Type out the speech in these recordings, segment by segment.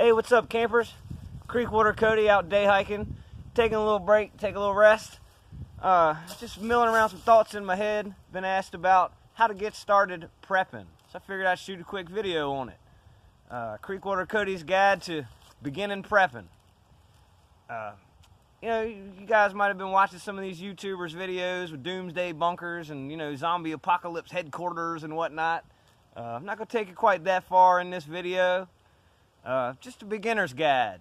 Hey, what's up, campers? CreekWater Cody out day hiking, taking a little break, take a little rest. Just milling around some thoughts in my head. Been asked about how to get started prepping, so I figured I'd shoot a quick video on it. CreekWater Cody's guide to beginning prepping. You guys might have been watching some of these YouTubers' videos with doomsday bunkers and zombie apocalypse headquarters and whatnot. I'm not gonna take it quite that far in this video. Just a beginner's guide,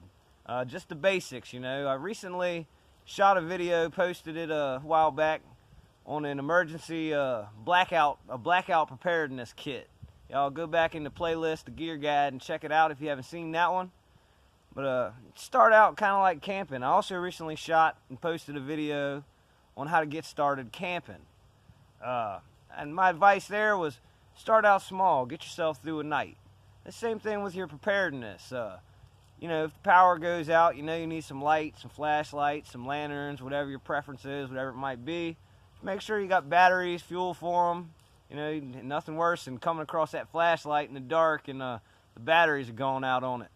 just the basics. I recently shot a video, posted it a while back on an emergency blackout preparedness kit. Y'all go back in the playlist, the gear guide, and check it out if you haven't seen that one. But start out kind of like camping. I also recently shot and posted a video on how to get started camping. And my advice there was start out small, get yourself through a night. The same thing with your preparedness. If the power goes out, you need some lights, some flashlights, some lanterns, whatever your preference is, whatever it might be. Make sure you got batteries, fuel for them. Nothing worse than coming across that flashlight in the dark and the batteries are going out on it.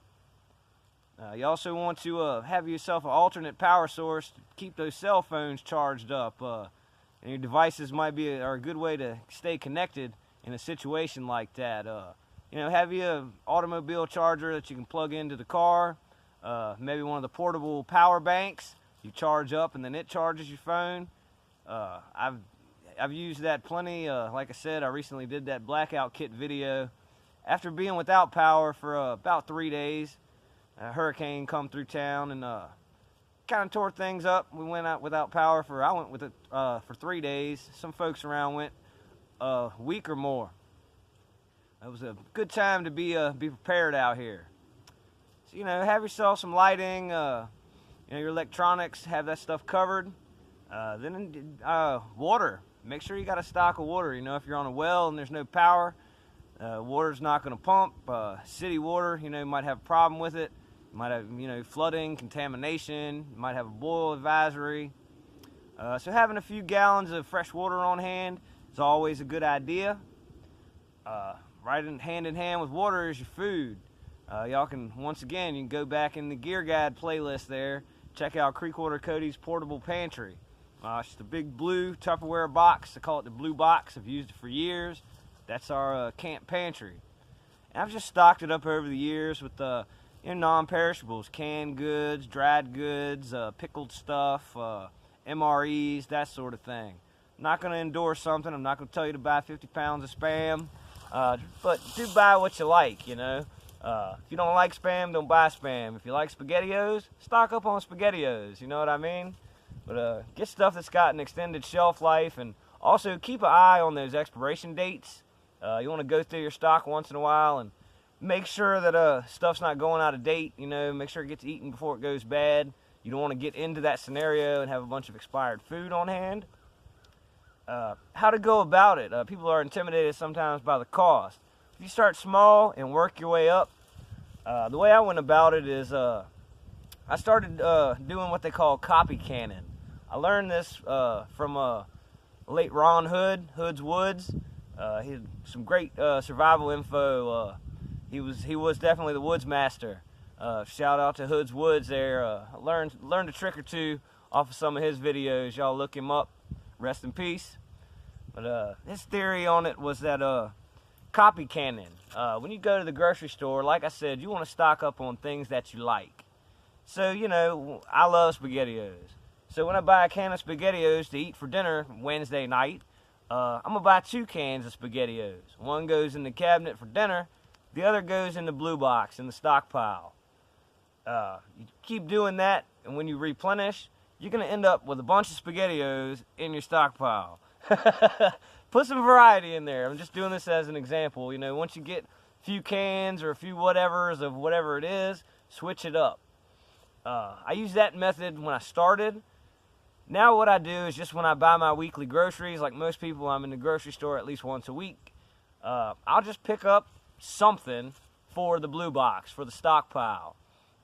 You also want to have yourself an alternate power source to keep those cell phones charged up. And your devices might be are a good way to stay connected in a situation like that. Have you an automobile charger that you can plug into the car, maybe one of the portable power banks you charge up and then it charges your phone. I've used that plenty. Like I said, I recently did that blackout kit video. After being without power for about 3 days, a hurricane come through town and kind of tore things up. We went out without power I went with it for 3 days. Some folks around went a week or more. It was a good time to be prepared out here. So, have yourself some lighting, your electronics, have that stuff covered. Then water. Make sure you got a stock of water. If you're on a well and there's no power, water's not going to pump. City water, you might have a problem with it. You might have, flooding, contamination. You might have a boil advisory. So having a few gallons of fresh water on hand is always a good idea. Right hand in hand with water is your food. Y'all can, once again, you can go back in the gear guide playlist there, check out CreekWater Cody's portable pantry. It's just a big blue Tupperware box. I call it the blue box. I've used it for years. That's our camp pantry. And I've just stocked it up over the years with non-perishables, canned goods, dried goods, pickled stuff, MREs, that sort of thing. I'm not going to endorse something. I'm not going to tell you to buy 50 pounds of Spam. But do buy what you like, If you don't like Spam, don't buy Spam. If you like SpaghettiOs, stock up on SpaghettiOs, you know what I mean? But get stuff that's got an extended shelf life, and also keep an eye on those expiration dates. You want to go through your stock once in a while and make sure that stuff's not going out of date, make sure it gets eaten before it goes bad. You don't want to get into that scenario and have a bunch of expired food on hand. How to go about it. People are intimidated sometimes by the cost. If you start small and work your way up, the way I went about it is I started doing what they call copy cannon. I learned this from late Ron Hood, Hood's Woods. He had some great survival info. He was definitely the woods master. Shout out to Hood's Woods there. I learned a trick or two off of some of his videos. Y'all look him up. Rest in peace. But his theory on it was that copy cannon. When you go to the grocery store, like I said, you want to stock up on things that you like. So, I love SpaghettiOs. So when I buy a can of SpaghettiOs to eat for dinner Wednesday night, I'm going to buy 2 cans of SpaghettiOs. One goes in the cabinet for dinner, the other goes in the blue box in the stockpile. You keep doing that, and when you replenish, you're going to end up with a bunch of SpaghettiOs in your stockpile. Put some variety in there. I'm just doing this as an example. Once you get a few cans or a few whatevers of whatever it is, switch it up. I used that method when I started. Now what I do is just when I buy my weekly groceries, like most people, I'm in the grocery store at least once a week. I'll just pick up something for the blue box, for the stockpile.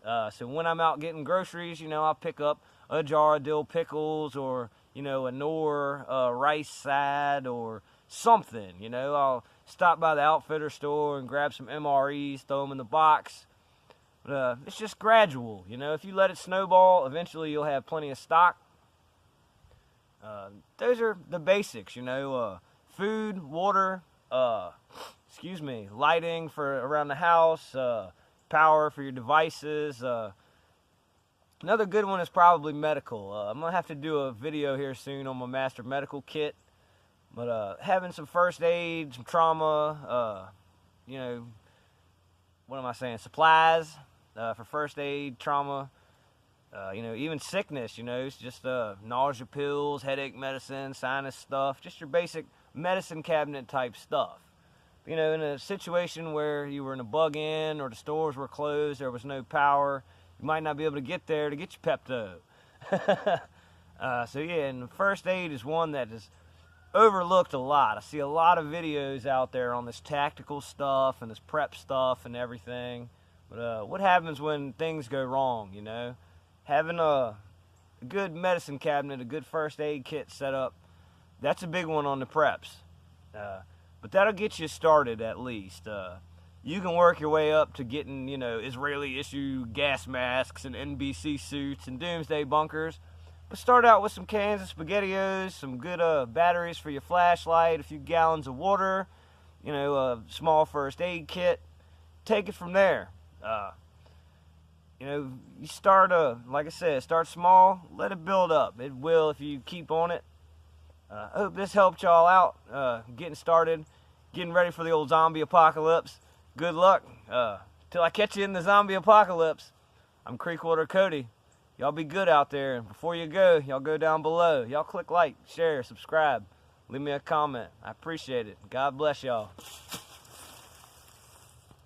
So when I'm out getting groceries, I'll pick up a jar of dill pickles or, a Knorr rice side or something, I'll stop by the outfitter store and grab some MREs, throw them in the box. But it's just gradual, you know. If you let it snowball, eventually you'll have plenty of stock. Those are the basics, you know. Food, water, lighting for around the house, power for your devices. Another good one is probably medical. I'm going to have to do a video here soon on my master medical kit. But having some first aid, some trauma, you know, what am I saying? Supplies for first aid, trauma, you know, even sickness, you know, it's just nausea pills, headache medicine, sinus stuff, just your basic medicine cabinet type stuff. You know, in a situation where you were in a bug-in or the stores were closed, there was no power, you might not be able to get there to get your Pepto. So yeah, and first aid is one that is overlooked a lot. I see a lot of videos out there on this tactical stuff and this prep stuff and everything. But what happens when things go wrong, you know? Having a good medicine cabinet, a good first aid kit set up, that's a big one on the preps. But that'll get you started at least. You can work your way up to getting, you know, Israeli issue gas masks and NBC suits and doomsday bunkers. But start out with some cans of SpaghettiOs, some good batteries for your flashlight, a few gallons of water, you know, a small first aid kit. Take it from there. You know, you start, like I said, start small, let it build up. It will if you keep on it. I hope this helped y'all out, getting started, getting ready for the old zombie apocalypse. Good luck. Till I catch you in the zombie apocalypse. I'm CreekWater Cody. Y'all be good out there. And before you go, y'all go down below. Y'all click like, share, subscribe. Leave me a comment. I appreciate it. God bless y'all.